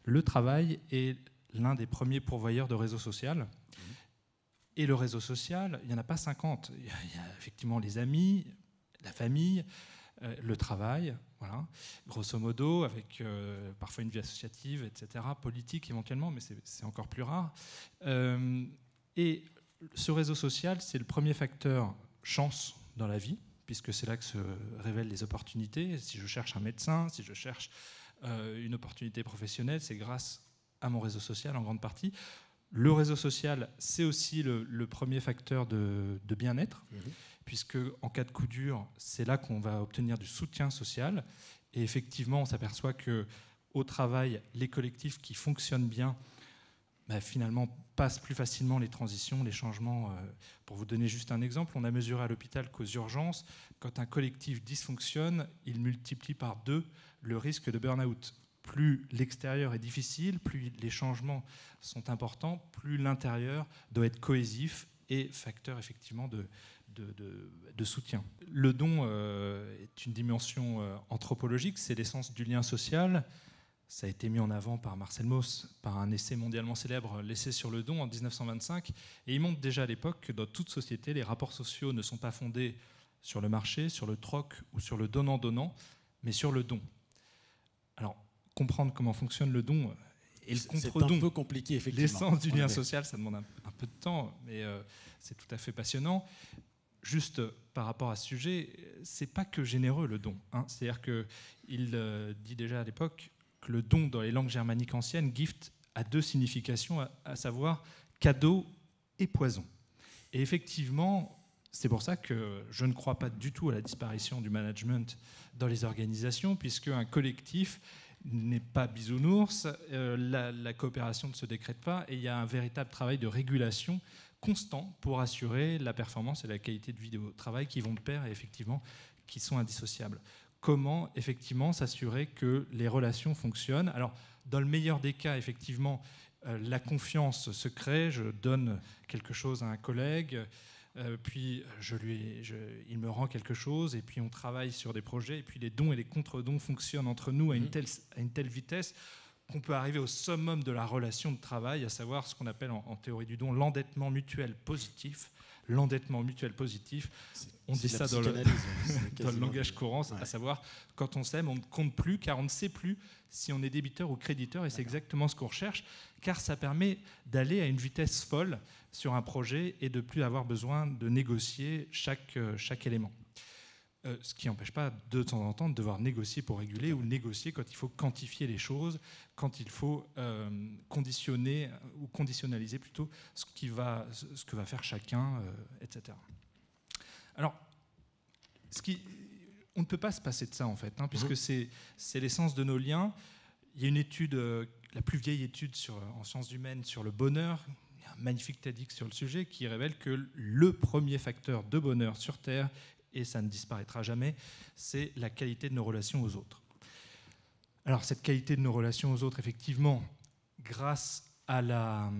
le travail est l'un des premiers pourvoyeurs de réseau social. Et le réseau social, il n'y en a pas 50. Il y a effectivement les amis, la famille, le travail, voilà, grosso modo, avec parfois une vie associative, etc., politique éventuellement, mais c'est encore plus rare. Et ce réseau social, c'est le premier facteur chance dans la vie, puisque c'est là que se révèlent les opportunités. Si je cherche un médecin, si je cherche une opportunité professionnelle, c'est grâce à mon réseau social en grande partie. Le réseau social, c'est aussi le premier facteur de bien-être, puisque en cas de coup dur, c'est là qu'on va obtenir du soutien social. Et effectivement, on s'aperçoit qu'au travail, les collectifs qui fonctionnent bien, finalement, passent plus facilement les transitions, les changements. Pour vous donner juste un exemple, on a mesuré à l'hôpital qu'aux urgences, quand un collectif dysfonctionne, il multiplie par 2 le risque de burn-out. Plus l'extérieur est difficile, plus les changements sont importants, plus l'intérieur doit être cohésif et facteur effectivement de soutien. Le don est une dimension anthropologique, c'est l'essence du lien social. Ça a été mis en avant par Marcel Mauss, par un essai mondialement célèbre, l'essai sur le don en 1925. Et il montre déjà à l'époque que dans toute société, les rapports sociaux ne sont pas fondés sur le marché, sur le troc ou sur le donnant-donnant, mais sur le don. Alors, comprendre comment fonctionne le don et le contre-don, c'est un peu compliqué, effectivement. L'essence du lien social, ça demande un peu de temps, mais c'est tout à fait passionnant. Juste par rapport à ce sujet, c'est pas que généreux le don. C'est-à-dire qu'il dit déjà à l'époque que le don dans les langues germaniques anciennes, gift, a 2 significations, à savoir cadeau et poison. Et effectivement, c'est pour ça que je ne crois pas du tout à la disparition du management dans les organisations, puisque un collectif n'est pas bisounours, la coopération ne se décrète pas, et il y a un véritable travail de régulation constant pour assurer la performance et la qualité de vie au travail qui vont de pair et effectivement qui sont indissociables. Comment effectivement s'assurer que les relations fonctionnent? Alors, dans le meilleur des cas, effectivement, la confiance se crée, je donne quelque chose à un collègue, puis il me rend quelque chose, et puis on travaille sur des projets, et puis les dons et les contre-dons fonctionnent entre nous à une telle vitesse qu'on peut arriver au summum de la relation de travail, à savoir ce qu'on appelle en théorie du don l'endettement mutuel positif. L'endettement mutuel positif, on dit ça dans le langage courant, à savoir quand on s'aime, on ne compte plus, car on ne sait plus si on est débiteur ou créditeur, et c'est exactement ce qu'on recherche, car ça permet d'aller à une vitesse folle sur un projet et de ne plus avoir besoin de négocier chaque élément. Ce qui n'empêche pas de temps en temps de devoir négocier pour réguler ou négocier quand il faut quantifier les choses, quand il faut conditionner ou conditionnaliser plutôt ce que va faire chacun, etc. Alors, on ne peut pas se passer de ça en fait, puisque c'est l'essence de nos liens. Il y a une étude, la plus vieille étude en sciences humaines sur le bonheur, il y a un magnifique TEDx sur le sujet qui révèle que le premier facteur de bonheur sur Terre, et ça ne disparaîtra jamais, c'est la qualité de nos relations aux autres. Alors cette qualité de nos relations aux autres, effectivement, grâce à la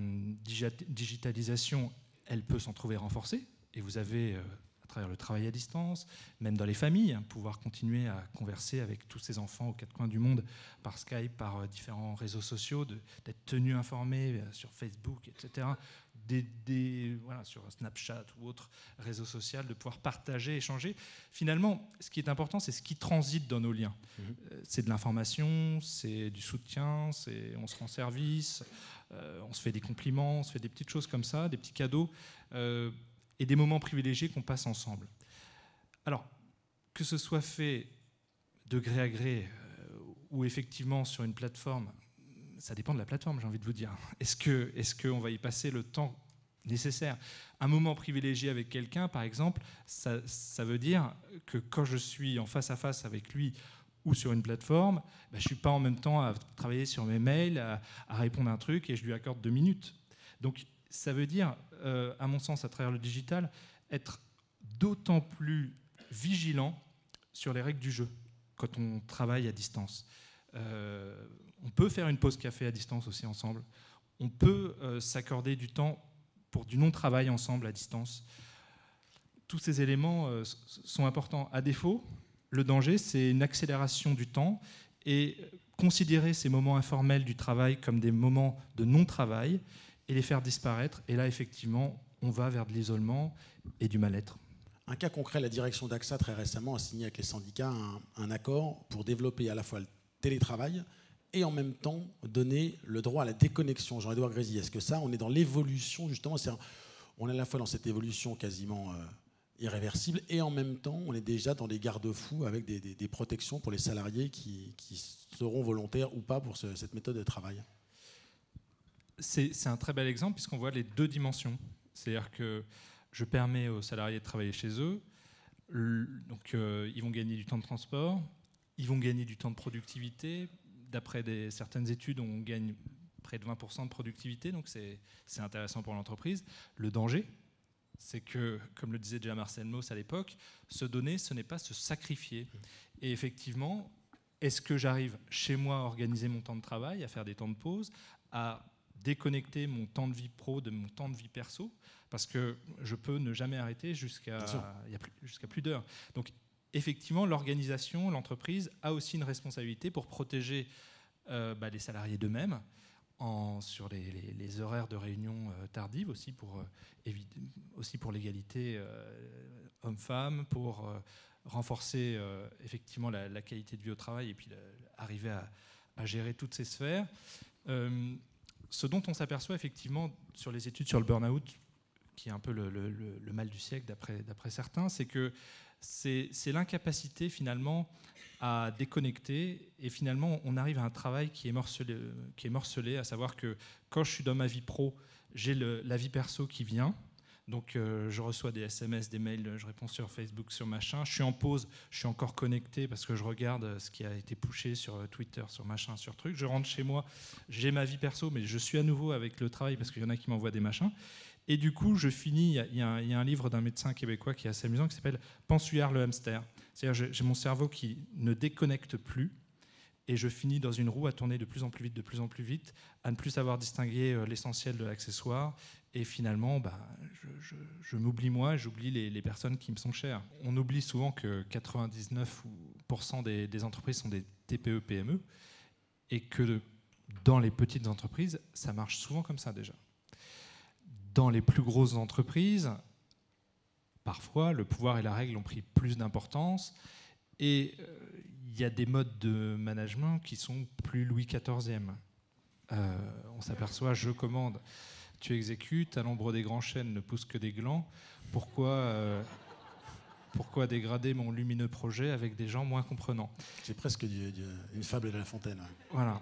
digitalisation, elle peut s'en trouver renforcée, et vous avez, à travers le travail à distance, même dans les familles, pouvoir continuer à converser avec tous ces enfants aux 4 coins du monde par Skype, par différents réseaux sociaux, d'être tenus informés sur Facebook, etc., voilà, sur Snapchat ou autre réseau social, de pouvoir partager, échanger. Finalement, ce qui est important, c'est ce qui transite dans nos liens. C'est de l'information, c'est du soutien, on se rend service, on se fait des compliments, on se fait des petites choses comme ça, des petits cadeaux, et des moments privilégiés qu'on passe ensemble. Alors, que ce soit fait de gré à gré ou effectivement sur une plateforme, ça dépend de la plateforme, j'ai envie de vous dire. Est-ce qu'on va y passer le temps nécessaire? Un moment privilégié avec quelqu'un, par exemple, ça veut dire que quand je suis en face à face avec lui ou sur une plateforme, je ne suis pas en même temps à travailler sur mes mails, à répondre à un truc, et je lui accorde 2 minutes. Donc, ça veut dire, à mon sens, à travers le digital, être d'autant plus vigilant sur les règles du jeu quand on travaille à distance. On peut faire une pause café à distance aussi ensemble. On peut s'accorder du temps pour du non-travail ensemble à distance. Tous ces éléments sont importants. À défaut, le danger, c'est une accélération du temps. Et considérer ces moments informels du travail comme des moments de non-travail et les faire disparaître. Et là, effectivement, on va vers de l'isolement et du mal-être. Un cas concret, la direction d'AXA très récemment a signé avec les syndicats un accord pour développer à la fois le télétravail et en même temps donner le droit à la déconnexion. Jean-Édouard Grésy, est-ce que ça, on est dans l'évolution justement, on est à la fois dans cette évolution quasiment irréversible et en même temps, on est déjà dans des garde-fous avec des protections pour les salariés qui seront volontaires ou pas pour cette méthode de travail? C'est un très bel exemple puisqu'on voit les deux dimensions. C'est-à-dire que je permets aux salariés de travailler chez eux, donc ils vont gagner du temps de transport, ils vont gagner du temps de productivité. D'après certaines études, on gagne près de 20% de productivité, donc c'est intéressant pour l'entreprise. Le danger, c'est que, comme le disait déjà Marcel Mauss à l'époque, se donner, ce n'est pas se sacrifier. Et effectivement, est-ce que j'arrive chez moi à organiser mon temps de travail, à faire des temps de pause, à déconnecter mon temps de vie pro de mon temps de vie perso, parce que je peux ne jamais arrêter jusqu'à plus d'heures. Donc effectivement, l'organisation, l'entreprise a aussi une responsabilité pour protéger les salariés d'eux-mêmes sur les horaires de réunion tardives, aussi pour l'égalité homme-femme, pour renforcer effectivement la qualité de vie au travail et puis arriver à gérer toutes ces sphères. Ce dont on s'aperçoit effectivement sur les études sur le burn-out, qui est un peu le mal du siècle d'après certains, c'est que c'est l'incapacité finalement à déconnecter, et finalement on arrive à un travail qui est morcelé, à savoir que quand je suis dans ma vie pro, j'ai la vie perso qui vient. Donc je reçois des SMS, des mails, je réponds sur Facebook, sur machin. Je suis en pause, je suis encore connecté parce que je regarde ce qui a été pushé sur Twitter, sur machin, sur truc. Je rentre chez moi, j'ai ma vie perso, mais je suis à nouveau avec le travail parce qu'il y en a qui m'envoient des machins. Et du coup, je finis, il y a un livre d'un médecin québécois qui est assez amusant, qui s'appelle « Pensuyard le hamster ». C'est-à-dire j'ai mon cerveau qui ne déconnecte plus, et je finis dans une roue à tourner de plus en plus vite, à ne plus savoir distinguer l'essentiel de l'accessoire. Et finalement, je m'oublie moi, j'oublie les personnes qui me sont chères. On oublie souvent que 99% des entreprises sont des TPE, PME, et que dans les petites entreprises, ça marche souvent comme ça déjà. Dans les plus grosses entreprises, parfois, le pouvoir et la règle ont pris plus d'importance, et il y a des modes de management qui sont plus Louis XIVe. On s'aperçoit, je commande, tu exécutes, à l'ombre des grands chênes ne poussent que des glands. Pourquoi dégrader mon lumineux projet avec des gens moins comprenants? C'est presque une fable de La Fontaine. Ouais. Voilà.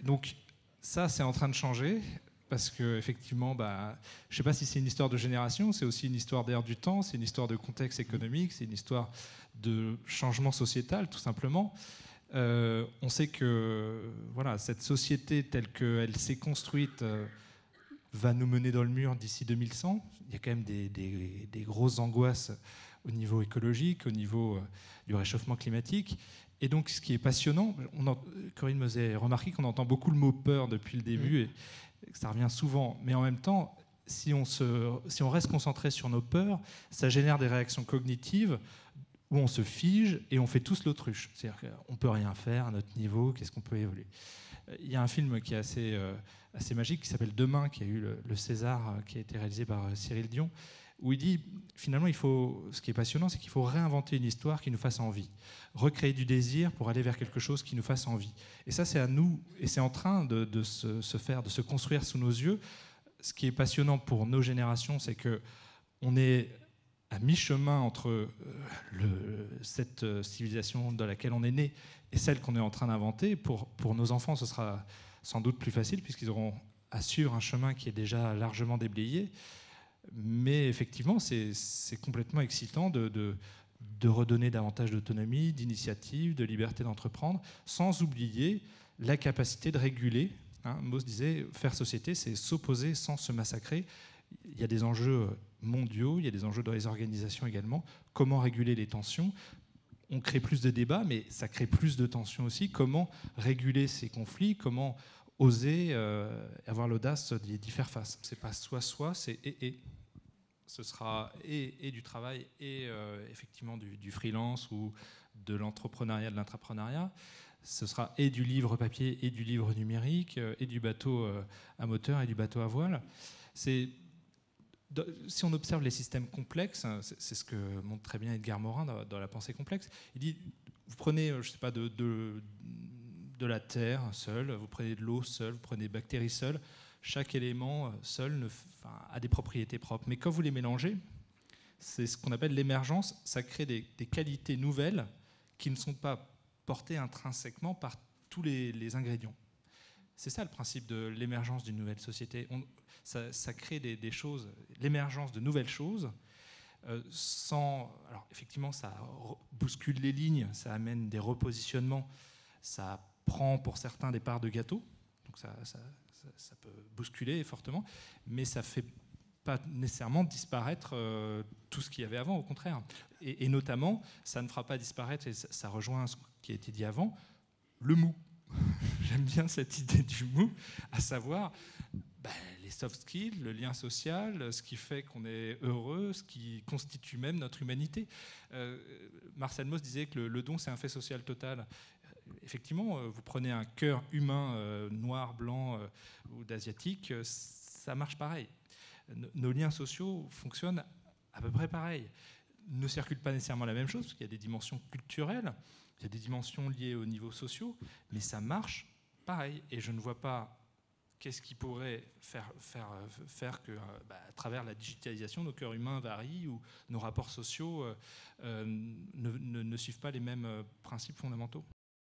Donc ça, c'est en train de changer. Parce qu'effectivement, je ne sais pas si c'est une histoire de génération, c'est aussi une histoire d'air du temps, c'est une histoire de contexte économique, c'est une histoire de changement sociétal, tout simplement. On sait que cette société telle qu'elle s'est construite va nous mener dans le mur d'ici 2100. Il y a quand même des grosses angoisses au niveau écologique, au niveau du réchauffement climatique. Et donc, ce qui est passionnant, Corinne me faisait remarquer qu'on entend beaucoup le mot peur depuis le début, et ça revient souvent. Mais en même temps, si on reste concentré sur nos peurs, ça génère des réactions cognitives où on se fige et on fait tous l'autruche. C'est-à-dire qu'on ne peut rien faire à notre niveau, qu'est-ce qu'on peut évoluer? Il y a un film qui est assez magique qui s'appelle Demain, qui a eu le César, qui a été réalisé par Cyril Dion, où il dit, finalement, ce qui est passionnant, c'est qu'il faut réinventer une histoire qui nous fasse envie, recréer du désir pour aller vers quelque chose qui nous fasse envie. Et ça, c'est à nous, et c'est en train de se faire, de se construire sous nos yeux. Ce qui est passionnant pour nos générations, c'est qu'on est à mi-chemin entre cette civilisation dans laquelle on est né et celle qu'on est en train d'inventer. Pour nos enfants, ce sera sans doute plus facile, puisqu'ils auront à suivre un chemin qui est déjà largement déblayé. Mais effectivement, c'est complètement excitant de redonner davantage d'autonomie, d'initiative, de liberté d'entreprendre, sans oublier la capacité de réguler. Mauss disait, faire société, c'est s'opposer sans se massacrer. Il y a des enjeux mondiaux, il y a des enjeux dans les organisations également. Comment réguler les tensions? On crée plus de débats, mais ça crée plus de tensions aussi. Comment réguler ces conflits? Comment oser avoir l'audace d'y faire face? C'est pas soit, c'est et. Ce sera et du travail et effectivement du freelance ou de l'entrepreneuriat, de l'intrapreneuriat. ce sera et du livre papier et du livre numérique, et du bateau à moteur et du bateau à voile. Si on observe les systèmes complexes, c'est ce que montre très bien Edgar Morin dans La pensée complexe, il dit, vous prenez, je sais pas, de la terre seule, vous prenez de l'eau seule, vous prenez des bactéries seules, chaque élément seul a des propriétés propres. Mais quand vous les mélangez, c'est ce qu'on appelle l'émergence, ça crée des qualités nouvelles qui ne sont pas portées intrinsèquement par tous les ingrédients. C'est ça le principe de l'émergence d'une nouvelle société. Ça crée des choses, l'émergence de nouvelles choses, alors effectivement, ça bouscule les lignes, ça amène des repositionnements, ça prend pour certains des parts de gâteau, donc ça peut bousculer fortement, mais ça ne fait pas nécessairement disparaître tout ce qu'il y avait avant, au contraire. Et notamment, ça ne fera pas disparaître, et ça rejoint ce qui a été dit avant, le mou. J'aime bien cette idée du mou, à savoir les soft skills, le lien social, ce qui fait qu'on est heureux, ce qui constitue même notre humanité. Marcel Mauss disait que le don, c'est un fait social total. Effectivement, vous prenez un cœur humain noir, blanc ou d'asiatique, ça marche pareil. Nos liens sociaux fonctionnent à peu près pareil. Ne circulent pas nécessairement la même chose, parce qu'il y a des dimensions culturelles, il y a des dimensions liées aux niveaux sociaux, mais ça marche pareil. Et je ne vois pas qu'est-ce qui pourrait faire que, à travers la digitalisation, nos cœurs humains varient ou nos rapports sociaux ne suivent pas les mêmes principes fondamentaux.